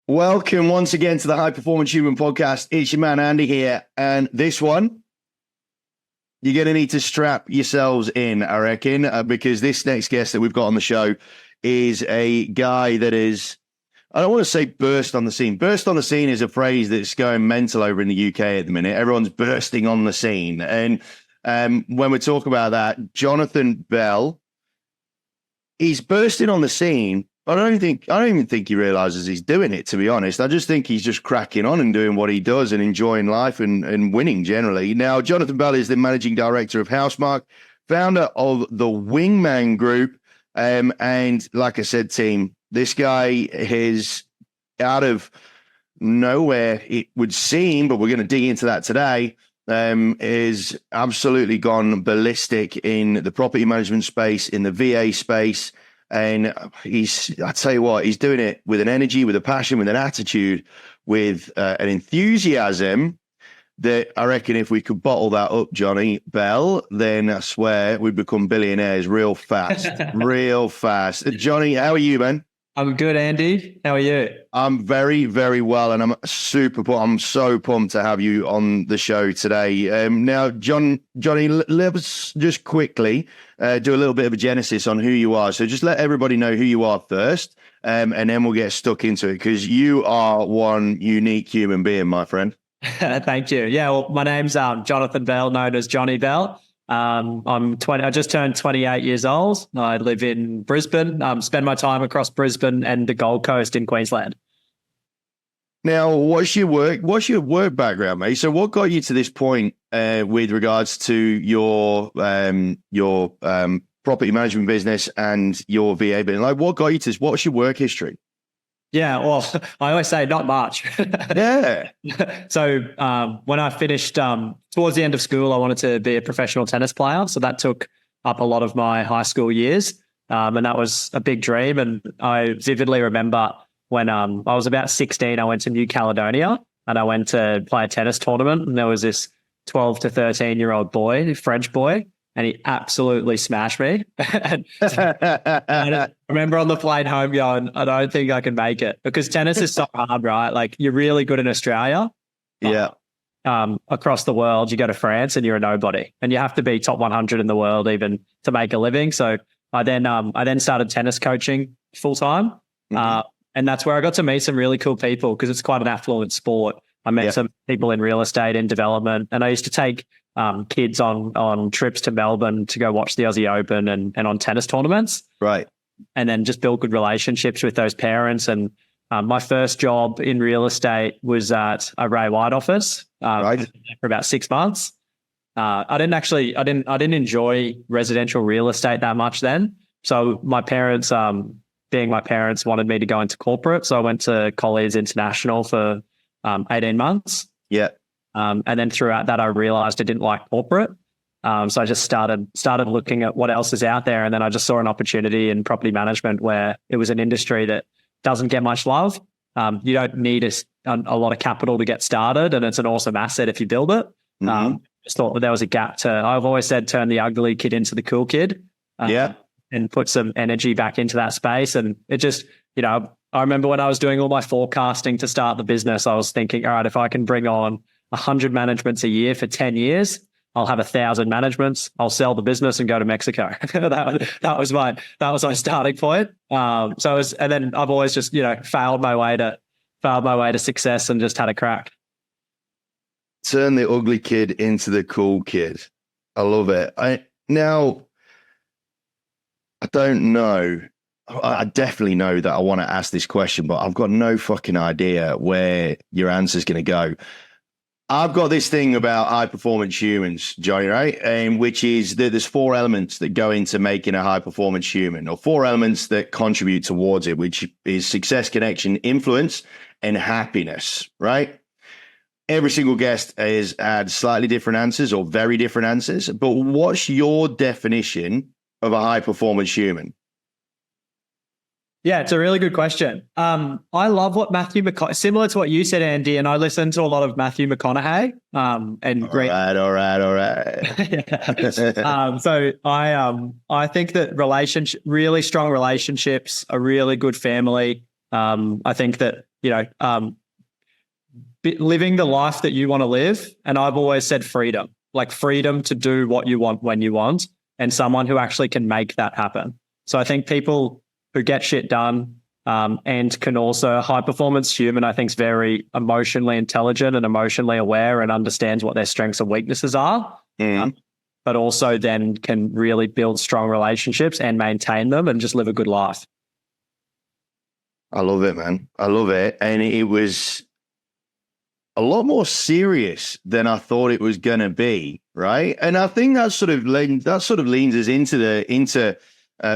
Welcome once again to the High Performance Human Podcast. It's your man Andy here, and this one, you're going to need to strap yourselves in, I reckon, because this next guest that we've got on the show is a guy that is, I don't want to say burst on the scene. Burst on the scene is a phrase that's going mental over in the UK at the minute. Everyone's bursting on the scene. And when we talk about that, Jonathan Bell, he's bursting on the scene. I don't even think he realizes he's doing it, to be honest. I just think he's just cracking on and doing what he does and enjoying life and winning generally. Now, Jonathan Bell is the managing director of Housemark, founder of the Wingman Group. And like I said, team, this guy is out of nowhere, it would seem, but we're going to dig into that today, is absolutely gone ballistic in the property management space, in the VA space. And I tell you what, he's doing it with an energy, with a passion, with an attitude, with an enthusiasm that I reckon if we could bottle that up, Johnny Bell, then I swear we'd become billionaires real fast, real fast. Johnny, how are you, man? I'm good, Andy. How are you? I'm very, very well, and I'm so pumped to have you on the show today. Now, Johnny, let's just quickly do a little bit of a genesis on who you are. So just let everybody know who you are first, and then we'll get stuck into it, because you are one unique human being, my friend. Thank you. Yeah, well, my name's Jonathan Bell, known as Johnny Bell. I'm 20. I just turned 28 years old. I live in Brisbane. Spend my time across Brisbane and the Gold Coast in Queensland. Now, what's your work background, mate? So, what got you to this point with regards to your property management business and your VA business? Like, what got you to this? What's your work history? Yeah, well, I always say not much. Yeah. So when I finished towards the end of school, I wanted to be a professional tennis player. So that took up a lot of my high school years. And that was a big dream. And I vividly remember when I was about 16, I went to New Caledonia and I went to play a tennis tournament. And there was this 12 to 13-year-old boy, French boy, and he absolutely smashed me. and I remember on the plane home going, I don't think I can make it, because tennis is so hard, right? Like, you're really good in Australia. Yeah. Across the world, you go to France and you're a nobody, and you have to be top 100 in the world even to make a living. So I then started tennis coaching full time. Mm-hmm. And that's where I got to meet some really cool people, because it's quite an affluent sport. I met some people in real estate and development, and I used to take kids on trips to Melbourne to go watch the Aussie Open and on tennis tournaments. Right. And then just build good relationships with those parents. And my first job in real estate was at a Ray White office for about 6 months. I didn't enjoy residential real estate that much then. So my parents, being my parents, wanted me to go into corporate. So I went to Colliers International for 18 months. Yeah. And then throughout that, I realized I didn't like corporate. So I just started looking at what else is out there. And then I just saw an opportunity in property management, where it was an industry that doesn't get much love. You don't need a lot of capital to get started, and it's an awesome asset if you build it. Mm-hmm. Just thought that there was a gap I've always said, turn the ugly kid into the cool kid. And put some energy back into that space. And it just, I remember when I was doing all my forecasting to start the business, I was thinking, all right, if I can bring on 100 managements a year for 10 years, I'll have 1,000 managements. I'll sell the business and go to Mexico. that was my starting point. And then I've always just, failed my way to success and just had a crack. Turn the ugly kid into the cool kid. I love it. I don't know. I definitely know that I want to ask this question, but I've got no fucking idea where your answer is going to go. I've got this thing about high performance humans, Johnny, right? Which is that there's 4 elements that go into making a high performance human, or 4 elements that contribute towards it, which is success, connection, influence, and happiness, right? Every single guest has had slightly different answers or very different answers, but what's your definition of a high performance human? Yeah, it's a really good question. I love what Matthew McConaughey, similar to what you said, Andy, and I listen to a lot of Matthew McConaughey. All right. So I think that really strong relationships, a really good family. I think that living the life that you want to live. And I've always said freedom, like freedom to do what you want when you want, and someone who actually can make that happen. So I think people who get shit done and can also, high performance human, I think is very emotionally intelligent and emotionally aware and understands what their strengths and weaknesses are. But also then can really build strong relationships and maintain them and just live a good life. I love it, man. I love it. And it was a lot more serious than I thought it was going to be, right? And I think that sort of leans us into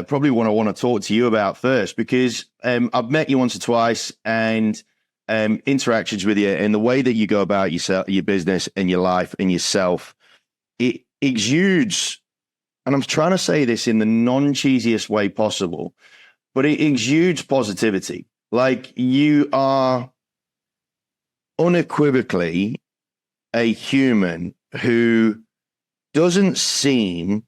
probably what I want to talk to you about first, because I've met you once or twice, and interactions with you and the way that you go about your business and your life and yourself, it exudes, and I'm trying to say this in the non-cheesiest way possible, but it exudes positivity. Like, you are unequivocally a human who doesn't seem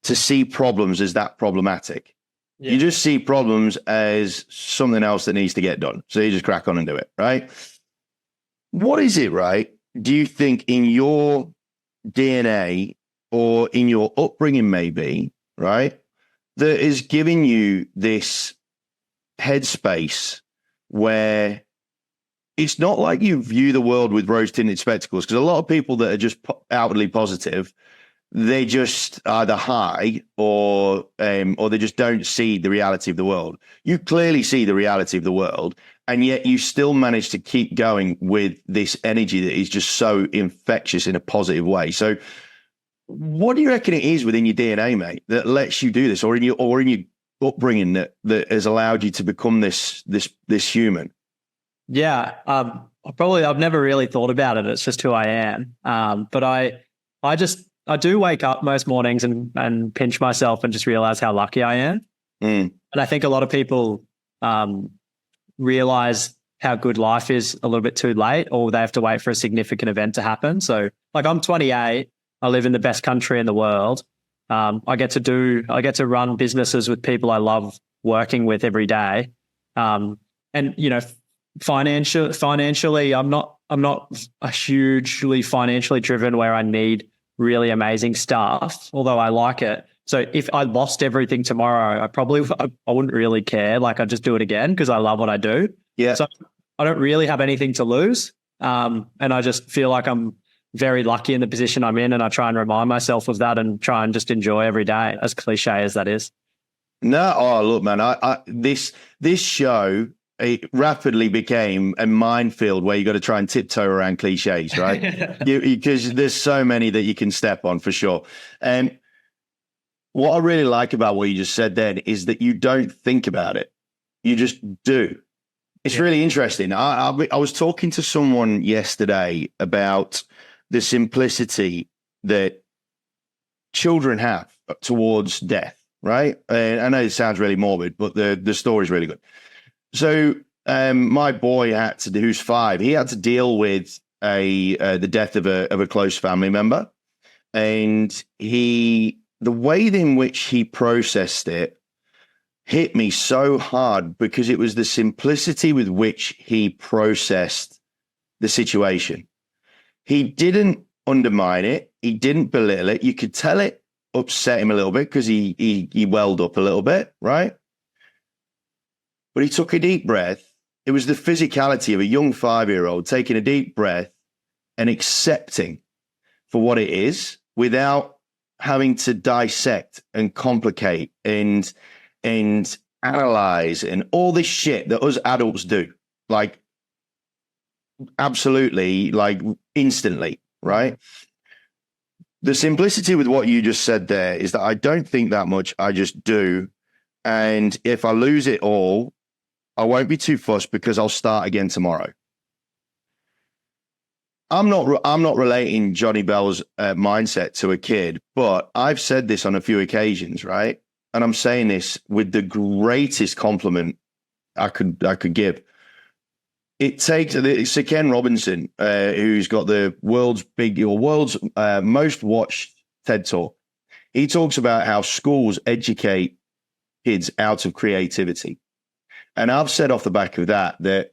to see problems as that problematic. You just see problems as something else that needs to get done. So you just crack on and do it, right? What is it, right? Do you think in your DNA or in your upbringing, maybe, right, that is giving you this headspace where it's not like you view the world with rose-tinted spectacles? Because a lot of people that are just outwardly positive, they just either high or they just don't see the reality of the world. You clearly see the reality of the world, and yet you still manage to keep going with this energy that is just so infectious in a positive way. So what do you reckon it is within your DNA, mate, that lets you do this, or in your upbringing that has allowed you to become this human? Yeah, I've never really thought about it. It's just who I am. But I do wake up most mornings and pinch myself and just realize how lucky I am. And I think a lot of people realize how good life is a little bit too late, or they have to wait for a significant event to happen. So, like, I'm 28. I live in the best country in the world. I get to run businesses with people I love working with every day. And financially, I'm not a hugely financially driven where I need really amazing stuff, although I like it. So if I lost everything tomorrow, I wouldn't really care. Like, I'd just do it again because I love what I do. Yeah. So I don't really have anything to lose. And I just feel like I'm very lucky in the position I'm in, and I try and remind myself of that and try and just enjoy every day, as cliche as that is. No, look, man, this show, it rapidly became a minefield where you got to try and tiptoe around cliches, right? Because there's so many that you can step on, for sure. And what I really like about what you just said then is that you don't think about it. You just do. It's really interesting. I was talking to someone yesterday about the simplicity that children have towards death, right? And I know it sounds really morbid, but the story's really good. So my boy who's 5, he had to deal with the death of a close family member, and the way in which he processed it hit me so hard, because it was the simplicity with which he processed the situation. He didn't undermine it. He didn't belittle it. You could tell it upset him a little bit because he welled up a little bit, right? But he took a deep breath. It was the physicality of a young 5-year-old taking a deep breath and accepting for what it is without having to dissect and complicate and analyze and all this shit that us adults do. Like, absolutely, like, instantly, right? The simplicity with what you just said there is that I don't think that much. I just do. And if I lose it all, I won't be too fussed because I'll start again tomorrow. I'm not relating Johnny Bell's mindset to a kid, but I've said this on a few occasions, right? And I'm saying this with the greatest compliment I could give. It takes Sir Ken Robinson, who's got the world's most watched TED Talk. He talks about how schools educate kids out of creativity. And I've said off the back of that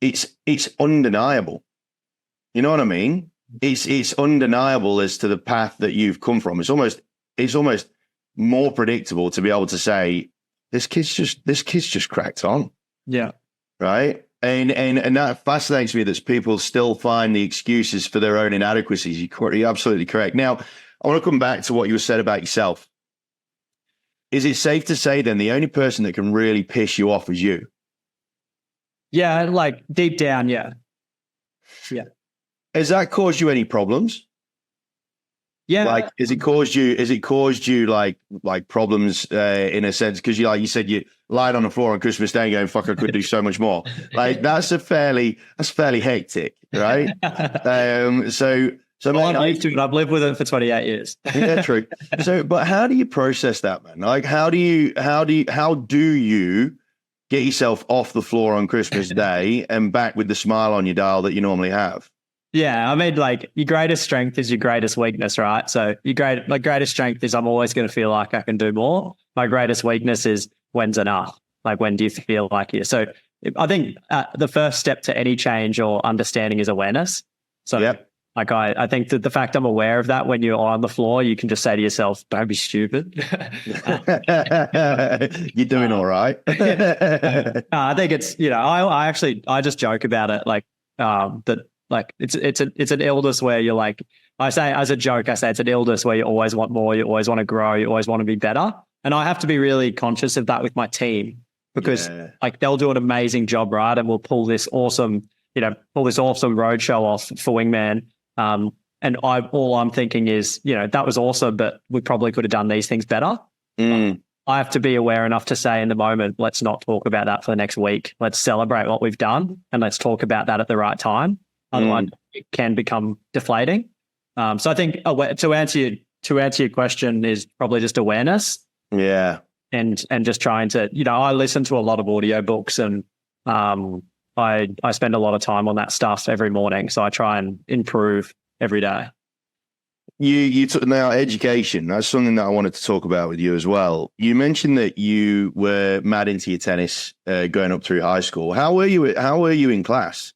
it's undeniable. You know what I mean? It's undeniable as to the path that you've come from. It's almost more predictable to be able to say this kid's just cracked on. Yeah. Right. And that fascinates me that people still find the excuses for their own inadequacies. You're absolutely correct. Now, I want to come back to what you said about yourself. Is it safe to say then the only person that can really piss you off is you? Yeah, like deep down, yeah. Yeah. Has that caused you any problems? Yeah. Like, has it caused you like problems in a sense? Because you said you lied on the floor on Christmas Day going, fuck, I could do so much more. Like that's fairly hectic, right? So well, mate, I'm used to it. I've lived with it for 28 years. Yeah, true. So, but how do you process that, man? Like, how do you get yourself off the floor on Christmas Day and back with the smile on your dial that you normally have? Yeah, I mean, like your greatest strength is your greatest weakness, right? So my greatest strength is I'm always going to feel like I can do more. My greatest weakness is when's enough. Like when do you feel like you? So I think the first step to any change or understanding is awareness. So yep. Like I think that the fact I'm aware of that when you're on the floor, you can just say to yourself, "Don't be stupid." You're doing all right. I think it's I just joke about it that. Like it's an illness where you're like, I say as a joke, it's an illness where you always want more, you always want to grow, you always want to be better. And I have to be really conscious of that with my team because like they'll do an amazing job, right? And we'll pull this awesome roadshow off for Wingman. And all I'm thinking is, that was awesome, but we probably could have done these things better. I have to be aware enough to say in the moment, let's not talk about that for the next week. Let's celebrate what we've done and let's talk about that at the right time. Otherwise, it can become deflating. So I think to answer your question is probably just awareness. Yeah, and just trying to, I listen to a lot of audiobooks and I spend a lot of time on that stuff every morning. So I try and improve every day. You took now education. That's something that I wanted to talk about with you as well. You mentioned that you were mad into your tennis going up through high school. How were you in class?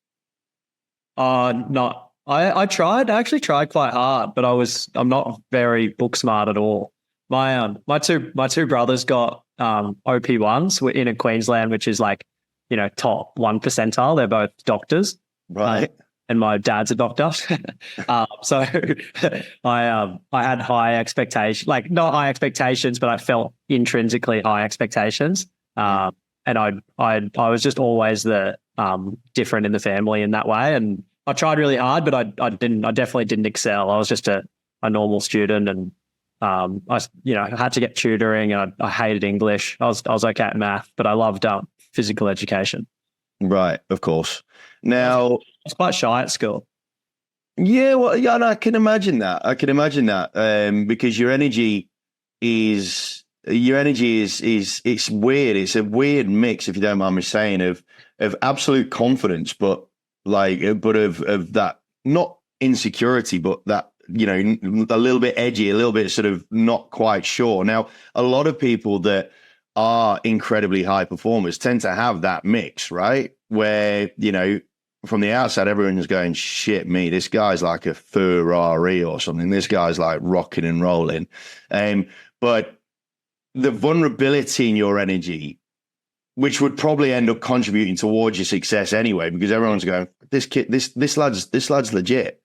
No, I actually tried quite hard, but I'm not very book smart at all. My two brothers got OP1s in Queensland, which is like, top 1 percentile. They're both doctors. Right. And my dad's a doctor. So I had high expectations, like not high expectations, but I felt intrinsically high expectations. And I was just always the different in the family in that way. And I tried really hard, but I definitely didn't excel. I was just a normal student, and I had to get tutoring, and I hated English. I was okay at math, but I loved physical education. Right, of course. Now, I was quite shy at school. Yeah, well, yeah, and I can imagine that. Because your energy is it's weird. It's a weird mix, if you don't mind me saying, of absolute confidence, but of that, not insecurity, but that, a little bit edgy, a little bit sort of not quite sure. Now, a lot of people that are incredibly high performers tend to have that mix, right? Where, from the outside, everyone's going, shit, me, this guy's like a Ferrari or something. This guy's like rocking and rolling. But the vulnerability in your energy, which would probably end up contributing towards your success anyway, because everyone's going, this lad's legit,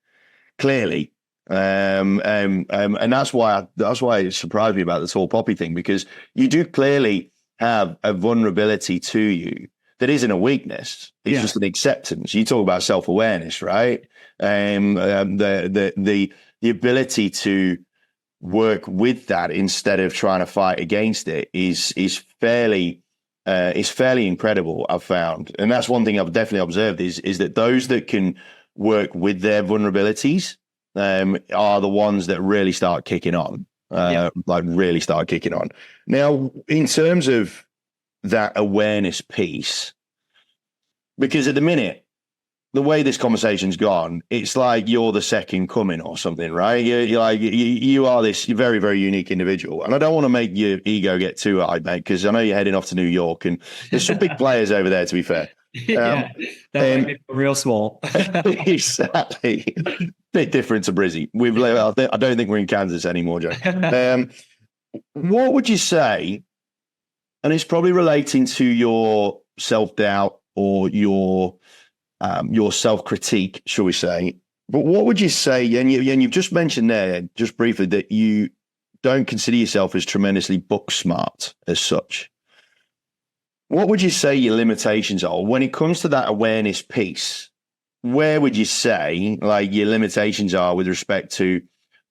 clearly. And that's why it surprised me about the tall poppy thing, because you do clearly have a vulnerability to you that isn't a weakness. It's just an acceptance. You talk about self-awareness, right? The ability to work with that instead of trying to fight against it is fairly incredible, I've found. And that's one thing I've definitely observed is that those that can work with their vulnerabilities are the ones that really start kicking on, really start kicking on. Now, in terms of that awareness piece, because at the minute, the way this conversation's gone, it's like you're the second coming or something, right? You are this very, very unique individual. And I don't want to make your ego get too high, mate, because I know you're heading off to New York and there's some big players over there, to be fair. Yeah, that make me feel real small. Exactly. Bit different to Brizzy. I don't think we're in Kansas anymore, Joe. What would you say, and it's probably relating to your self-doubt or your self-critique, shall we say, but what would you say, and you've just mentioned there, just briefly, that you don't consider yourself as tremendously book smart as such. What would you say your limitations are when it comes to that awareness piece? Where would you say like your limitations are with respect to,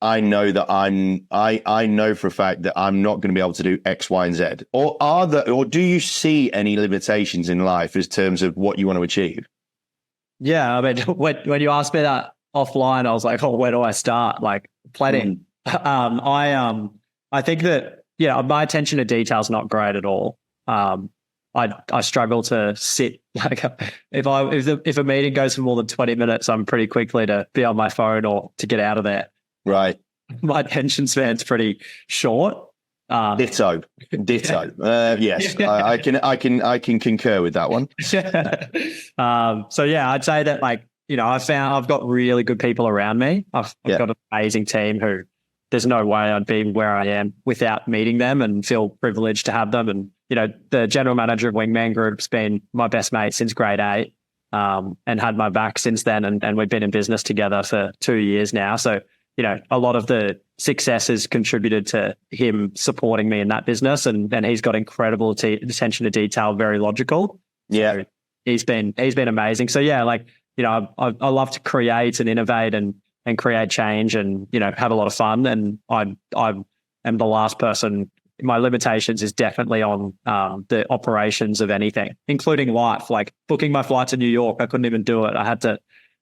I know that I know for a fact that I'm not going to be able to do X, Y, and Z, or do you see any limitations in life as terms of what you want to achieve? Yeah, I mean, when you asked me that offline, I was like, oh, where do I start? Like, plenty. I think that my attention to detail is not great at all. I struggle to sit, like, if a meeting goes for more than 20 minutes, I'm pretty quickly to be on my phone or to get out of there. Right. My attention span's pretty short. Ditto. Yes, I can concur with that one. So yeah, I'd say that, like, I've got really good people around me. I've got an amazing team who there's no way I'd be where I am without meeting them, and feel privileged to have them. And the general manager of Wingman Group's been my best mate since grade 8, and had my back since then. And we've been in business together for 2 years now. So, a lot of the success has contributed to him supporting me in that business. And he's got incredible attention to detail, very logical. Yeah. So he's been amazing. So yeah, like, I love to create and innovate and create change and, have a lot of fun. And I am the last person. My limitations is definitely on the operations of anything, including life, like booking my flight to New York. I couldn't even do it. I had to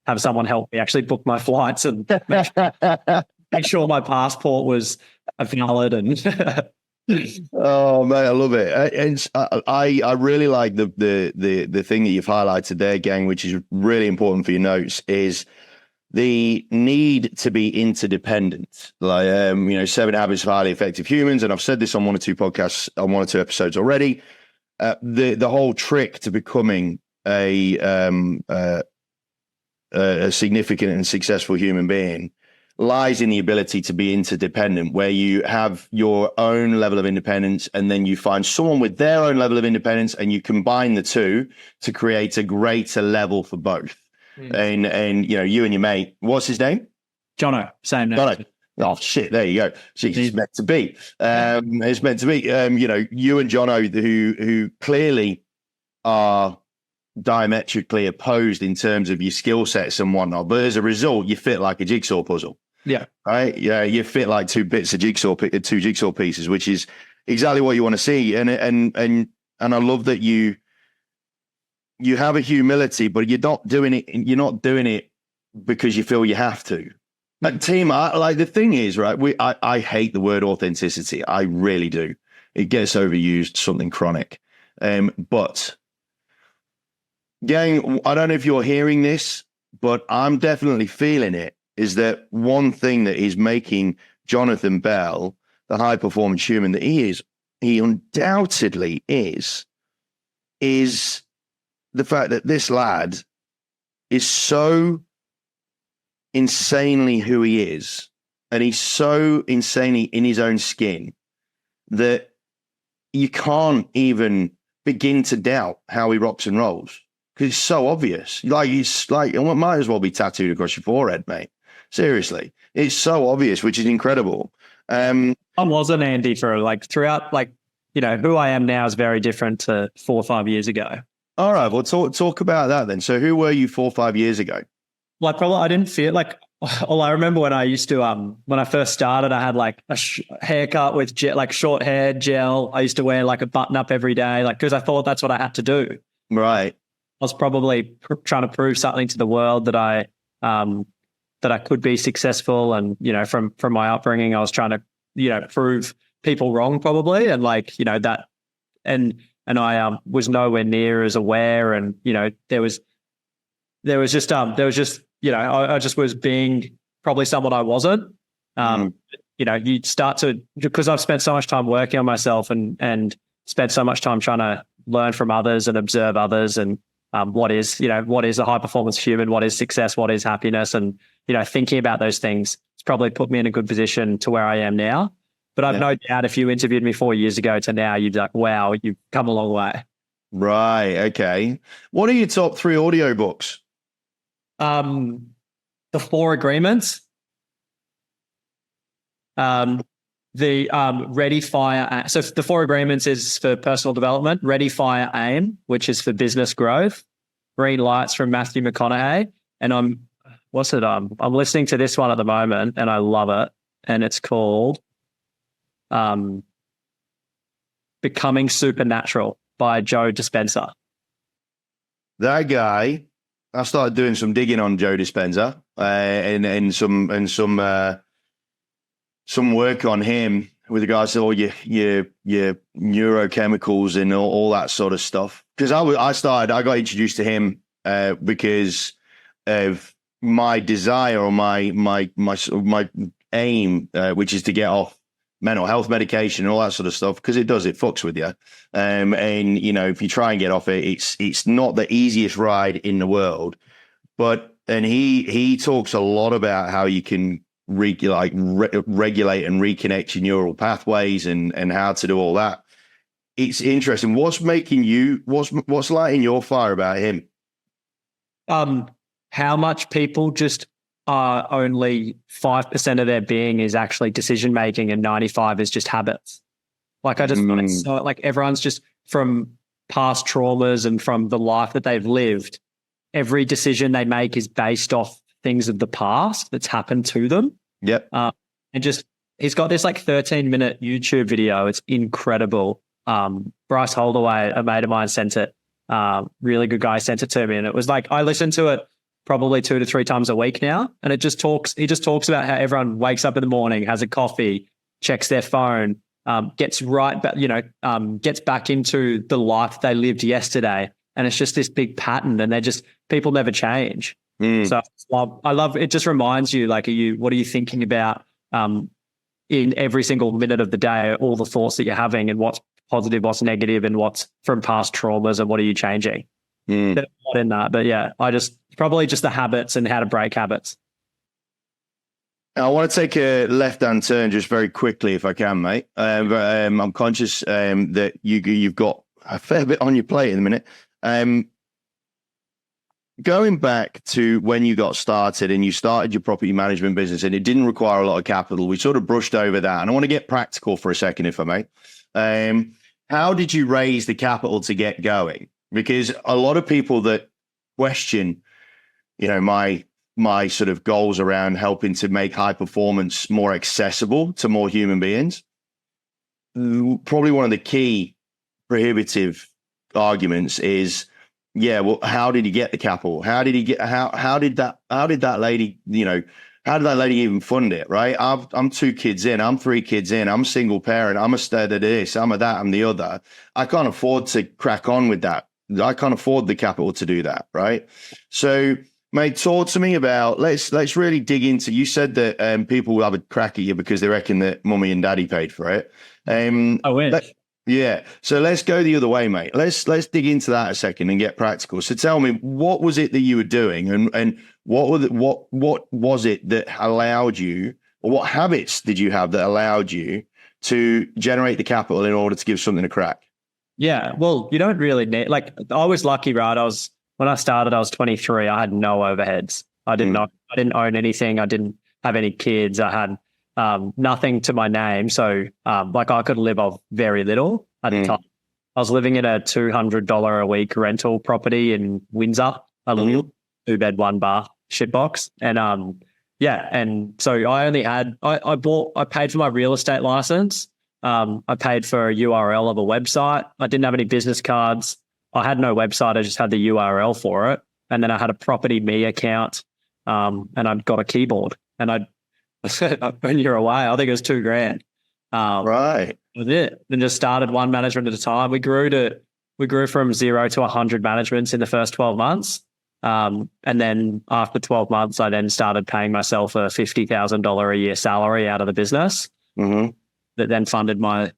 have someone help me actually book my flights and make sure my passport was valid. And oh man, I love it. And I really like the thing that you've highlighted there, gang, which is really important for your notes, is the need to be interdependent. Like, 7 Habits of Highly Effective Humans, and I've said this on 1 or 2 podcasts, on 1 or 2 episodes already. The whole trick to becoming a significant and successful human being lies in the ability to be interdependent, where you have your own level of independence and then you find someone with their own level of independence and you combine the two to create a greater level for both. And you and your mate, what's his name? Jono, same name. Jono. Oh shit! There you go. It's meant to be. It's meant to be. You and Jono, who clearly are diametrically opposed in terms of your skill sets and whatnot, but as a result, you fit like a jigsaw puzzle. Yeah. Right. Yeah. You fit like two jigsaw pieces, which is exactly what you want to see. And I love that you have a humility, but you're not doing it. You're not doing it because you feel you have to. Like, team, the thing is, right? I hate the word authenticity. I really do. It gets overused, something chronic. But gang, I don't know if you're hearing this, but I'm definitely feeling it. Is that one thing that is making Jonathan Bell the high performance human that he undoubtedly is the fact that this lad is so insanely who he is, and he's so insanely in his own skin that you can't even begin to doubt how he rocks and rolls, because it's so obvious. Like, it's like, it might as well be tattooed across your forehead, mate. Seriously, it's so obvious, which is incredible. I wasn't, Andy, for throughout, who I am now is very different to 4 or 5 years ago. All right, well, talk about that then. So who were you 4 or 5 years ago? Like, probably I didn't feel like, well, I remember when I used to, when I first started, I had like a haircut with short hair, gel. I used to wear like a button up every day, because I thought that's what I had to do. Right. I was probably trying to prove something to the world that I could be successful. And, from my upbringing, I was trying to, prove people wrong probably. And that, and I was nowhere near as aware. And, there was just, I just was being probably someone I wasn't. You start to, because I've spent so much time working on myself and spent so much time trying to learn from others and observe others. And what is a high performance human, what is success, what is happiness, and thinking about those things. It's probably put me in a good position to where I am now. But I've no doubt if you interviewed me 4 years ago to now, you'd be like, wow, you've come a long way. Right. Okay. What are your top 3 audiobooks? The 4 Agreements. The Ready, Fire. So the 4 Agreements is for personal development. Ready, Fire, Aim, which is for business growth. Green Lights from Matthew McConaughey. And I'm listening to this one at the moment, and I love it. And it's called Becoming Supernatural by Joe Dispenza. That guy, I started doing some digging on Joe Dispenza and some work on him with regards to all your neurochemicals and all that sort of stuff. Because I got introduced to him because of my desire or my aim, which is to get off mental health medication and all that sort of stuff, because it fucks with you. And if you try and get off it, it's not the easiest ride in the world. And he talks a lot about how you can regulate and reconnect your neural pathways and how to do all that. It's interesting. What's lighting your fire about him? How much people just are only 5% of their being is actually decision making, and 95 is just habits. Like I just thought it's so, like everyone's just from past traumas and from the life that they've lived. Every decision they make is based off things of the past that's happened to them. Yep. He's got this like 13-minute YouTube video. It's incredible. Bryce Holdaway, a mate of mine, sent it. Really good guy, sent it to me, and it was like I listened to it probably 2 to 3 times a week now. And he just talks about how everyone wakes up in the morning, has a coffee, checks their phone, gets back into the life they lived yesterday. And it's just this big pattern, and people never change. So I love, it just reminds you, like, what are you thinking about in every single minute of the day, all the thoughts that you're having and what's positive, what's negative, and what's from past traumas, and what are you changing? There's a lot in that, but yeah, probably just the habits and how to break habits. I want to take a left-hand turn just very quickly, if I can, mate. I'm conscious that you've got a fair bit on your plate in a minute. Going back to when you got started and you started your property management business, and it didn't require a lot of capital, we sort of brushed over that. And I want to get practical for a second, if I may. How did you raise the capital to get going? Because a lot of people that question, my sort of goals around helping to make high performance more accessible to more human beings, probably one of the key prohibitive arguments is, how did he get the capital? How did that lady even fund it? Right. I'm 2 kids in, I'm 3 kids in, I'm a single parent, I'm a stud of this, I'm a that, I'm the other. I can't afford to crack on with that. I can't afford the capital to do that. Right. So, mate, talk to me about, let's really dig into, you said that people will have a crack at you because they reckon that mummy and daddy paid for it. I wish. Yeah. So let's go the other way, mate. Let's dig into that a second and get practical. So tell me, what was it that you were doing, and what was it that allowed you, or what habits did you have that allowed you to generate the capital in order to give something a crack? Yeah. Well, you don't really need, like, I was lucky, right? When I started, I was 23. I had no overheads. I didn't own anything. I didn't have any kids. I had nothing to my name. So I could live off very little at the time. I was living in a $200 a week rental property in Windsor, a little 2-bed, 1-bath shitbox. And and so I only had, I paid for my real estate license. I paid for a URL of a website. I didn't have any business cards. I had no website. I just had the URL for it. And then I had a Property Me account, and I'd got a keyboard. And when you're away, I think it was $2,000. Right. That was it. Then just started one management at a time. We grew from 0 to 100 managements in the first 12 months. And then after 12 months, I then started paying myself a $50,000 a year salary out of the business. That then funded my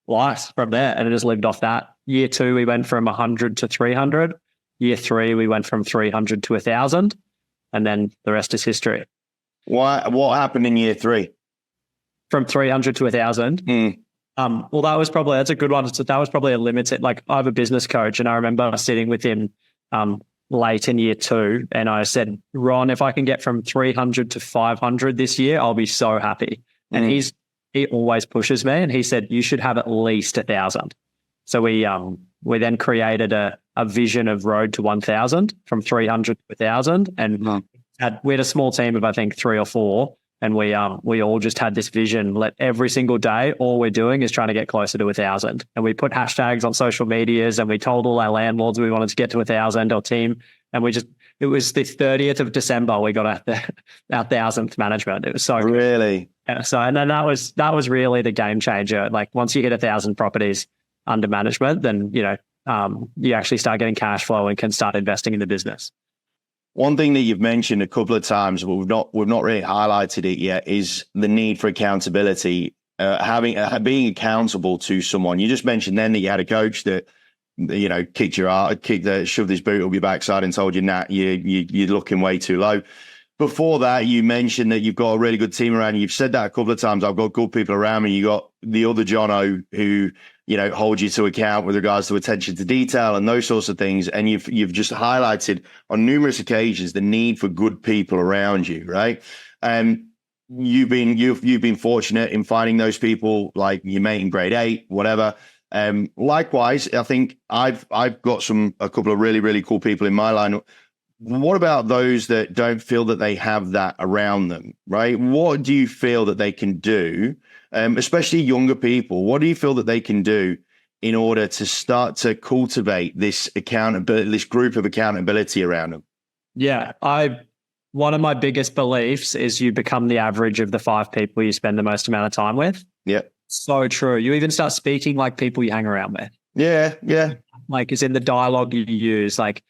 life from there, and I just lived off that. Year 2, we went from 100 to 300. Year 3, we went from 300 to 1,000, and then the rest is history. What happened in year 3? From 300 to 1,000. Well, that's a good one. So that was probably a limited, like I have a business coach, and I remember sitting with him late in year 2, and I said, Ron, if I can get from 300 to 500 this year, I'll be so happy. And he always pushes me, and he said, you should have at least 1,000. So we then created a vision of road to 1,000 from 300 to 1,000. And we had a small team of, I think, 3 or 4. And we all just had this vision. Let every single day, all we're doing is trying to get closer to 1,000. And we put hashtags on social medias, and we told all our landlords we wanted to get to 1,000, our team. And it was the 30th of December, we got our 1,000th management. It was so really. Yeah, so, and then that was really the game changer. Like once you hit 1,000 properties under management, then, you actually start getting cash flow and can start investing in the business. One thing that you've mentioned a couple of times, but we've not really highlighted it yet, is the need for accountability. Being accountable to someone. You just mentioned then that you had a coach that, shoved his boot up your backside and told you, nah, you're looking way too low. Before that, you mentioned that you've got a really good team around you. You've said that a couple of times. I've got good people around me. You got the other Jono who, hold you to account with regards to attention to detail and those sorts of things. And you've just highlighted on numerous occasions the need for good people around you, right? And you've been fortunate in finding those people, like your mate in grade 8, whatever. Likewise, I think I've got a couple of really, really cool people in my line. What about those that don't feel that they have that around them, right? What do you feel that they can do, especially younger people? What do you feel that they can do in order to start to cultivate this accountability, this group of accountability around them? Yeah, one of my biggest beliefs is you become the average of the 5 people you spend the most amount of time with. Yeah. So true. You even start speaking like people you hang around with. Yeah. Like it's in the dialogue you use. Like,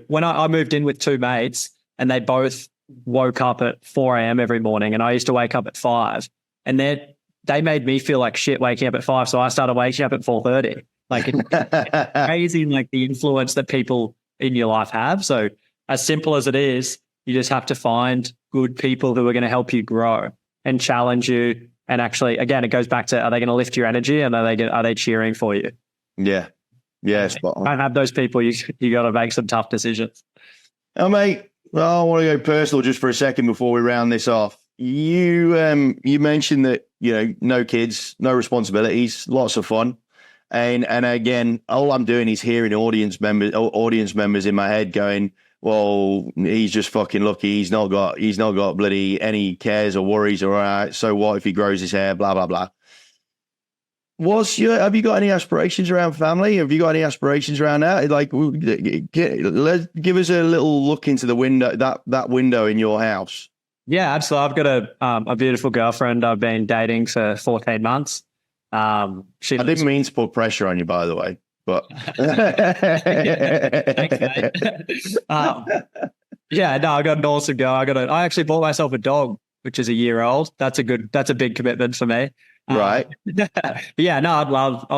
when I moved in with 2 mates, and they both woke up at 4 a.m. every morning, and I used to wake up at 5, and they made me feel like shit waking up at 5. So I started waking up at 4:30. Like it's crazy, like the influence that people in your life have. So as simple as it is, you just have to find good people who are going to help you grow and challenge you. And actually, again, it goes back to, are they going to lift your energy, and are they cheering for you? Yeah. Yeah, spot on. Don't have those people, you got to make some tough decisions. Oh, mate, well, I want to go personal just for a second before we round this off. You mentioned that, no kids, no responsibilities, lots of fun. And again, all I'm doing is hearing audience members in my head going, well, he's just fucking lucky. He's not got bloody any cares or worries, or all right, so what if he grows his hair, blah, blah, blah. Have you got any aspirations around family? Have you got any aspirations around that? Like, let's give us a little look into the window, that window in your house. Yeah, absolutely. I've got a beautiful girlfriend I've been dating for 14 months. I didn't mean to put pressure on you, by the way, but I got an awesome girl. I actually bought myself a dog, which is a year old. That's a big commitment for me. Right. But yeah, no, I'd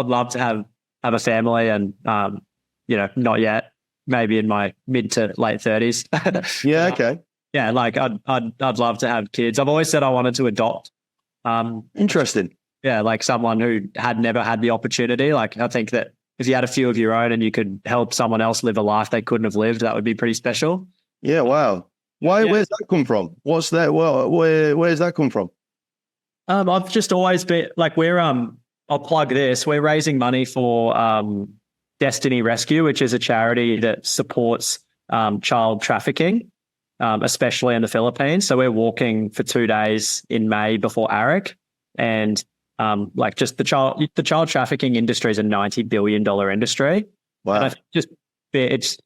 love to have a family, and not yet, maybe in my mid to late 30s. Yeah. Okay. Yeah. Like I'd love to have kids. I've always said I wanted to adopt. Interesting. Yeah. Like someone who had never had the opportunity. Like I think that if you had a few of your own and you could help someone else live a life they couldn't have lived, that would be pretty special. Yeah. Wow. Where's that come from? What's that? Well, where's that come from? I've just always been like, I'll plug this. We're raising money for Destiny Rescue, which is a charity that supports child trafficking, especially in the Philippines. So we're walking for 2 days in May before ARIC, and just the child trafficking industry is a $90 billion industry. Wow. And it's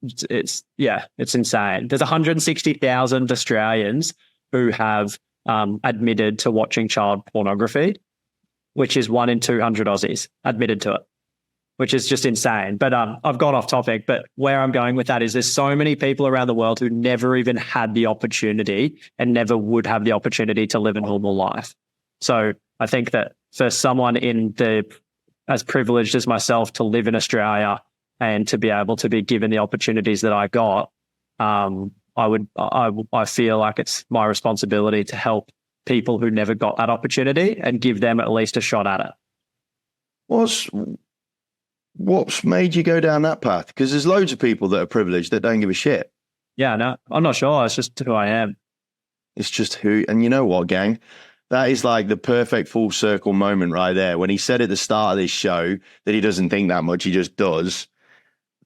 insane. There's 160,000 Australians who have admitted to watching child pornography, which is 1 in 200 Aussies admitted to it, which is just insane. But I've gone off topic, but where I'm going with that is there's so many people around the world who never even had the opportunity and never would have the opportunity to live a normal life. So I think that for someone as privileged as myself to live in Australia and to be able to be given the opportunities that I got, I feel like it's my responsibility to help people who never got that opportunity and give them at least a shot at it. What's made you go down that path? Because there's loads of people that are privileged that don't give a shit. Yeah, no, I'm not sure. It's just who I am. It's just who, and you know what, gang? That is like the perfect full circle moment right there. When he said at the start of this show that he doesn't think that much, he just does.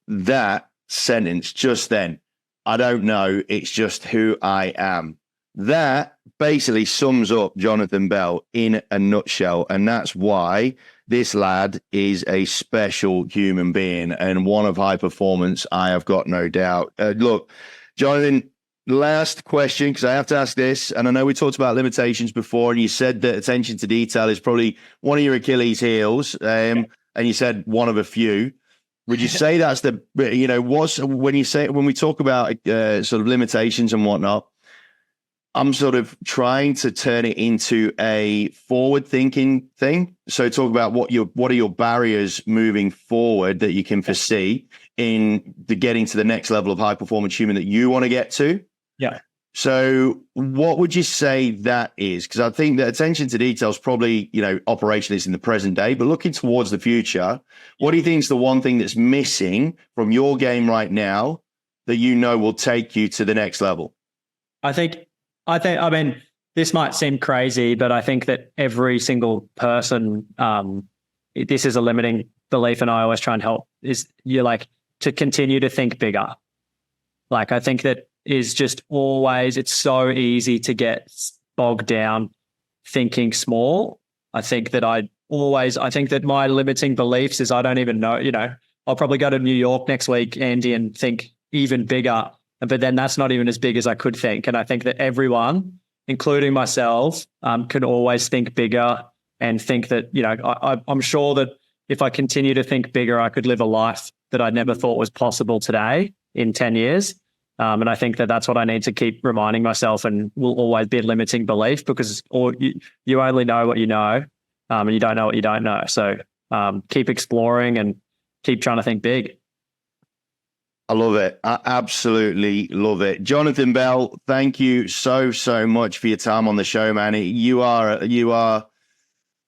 That sentence just then, I don't know, it's just who I am. That basically sums up Jonathan Bell in a nutshell. And that's why this lad is a special human being and one of high performance, I have got no doubt. Look, Jonathan, last question, because I have to ask this. And I know we talked about limitations before, and you said that attention to detail is probably one of your Achilles heels. And you said one of a few. Would you say that's when we talk about sort of limitations and whatnot, I'm sort of trying to turn it into a forward-thinking thing. So talk about what are your barriers moving forward that you can foresee in the getting to the next level of high-performance human that you want to get to. Yeah. So what would you say that is? Because I think that attention to detail is probably, operationalist in the present day, but looking towards the future, what do you think is the one thing that's missing from your game right now that will take you to the next level? I mean, this might seem crazy, but I think that every single person, this is a limiting belief, and I always try and help, is to continue to think bigger. Like, I think that is just always, it's so easy to get bogged down thinking small. I think that my limiting beliefs is I don't even know, I'll probably go to New York next week, Andy, and think even bigger. But then that's not even as big as I could think. And I think that everyone, including myself, can always think bigger and think that, I'm sure that if I continue to think bigger, I could live a life that I never thought was possible today in 10 years. And I think that that's what I need to keep reminding myself, and will always be a limiting belief, because you only know what you know, and you don't know what you don't know. So keep exploring and keep trying to think big. I love it. I absolutely love it. Jonathan Bell, thank you so, so much for your time on the show, man. You are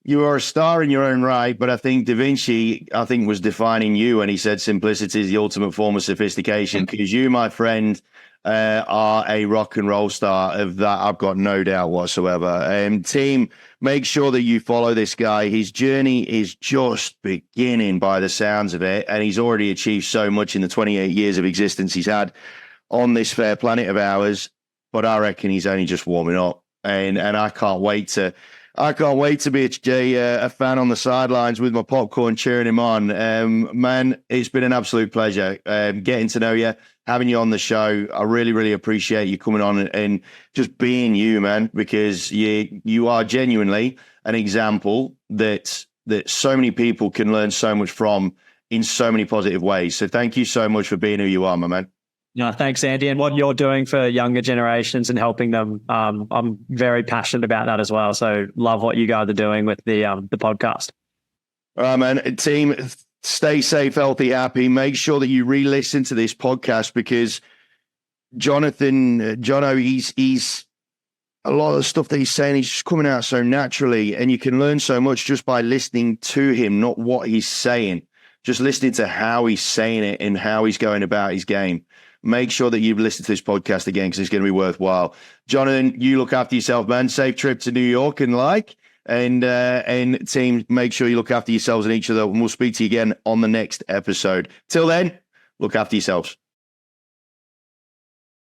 a star in your own right, but I think Da Vinci, was defining you when he said simplicity is the ultimate form of sophistication, because you, my friend, are a rock and roll star. Of that, I've got no doubt whatsoever. Team, make sure that you follow this guy. His journey is just beginning by the sounds of it, and he's already achieved so much in the 28 years of existence he's had on this fair planet of ours. But I reckon he's only just warming up, and I can't wait to be a fan on the sidelines with my popcorn cheering him on. Man, it's been an absolute pleasure getting to know you, having you on the show. I really, really appreciate you coming on and just being you, man, because you are genuinely an example that so many people can learn so much from in so many positive ways. So thank you so much for being who you are, my man. No, thanks, Andy. And what you're doing for younger generations and helping them, I'm very passionate about that as well. So love what you guys are doing with the podcast. All right, man. Team, stay safe, healthy, happy. Make sure that you re-listen to this podcast, because Jono, he's a lot of the stuff that he's saying, he's just coming out so naturally, and you can learn so much just by listening to him, not what he's saying, just listening to how he's saying it and how he's going about his game. Make sure that you've listened to this podcast again, because it's going to be worthwhile. Jonathan, you look after yourself, man. Safe trip to New York and team, make sure you look after yourselves and each other. And we'll speak to you again on the next episode. Till then, look after yourselves.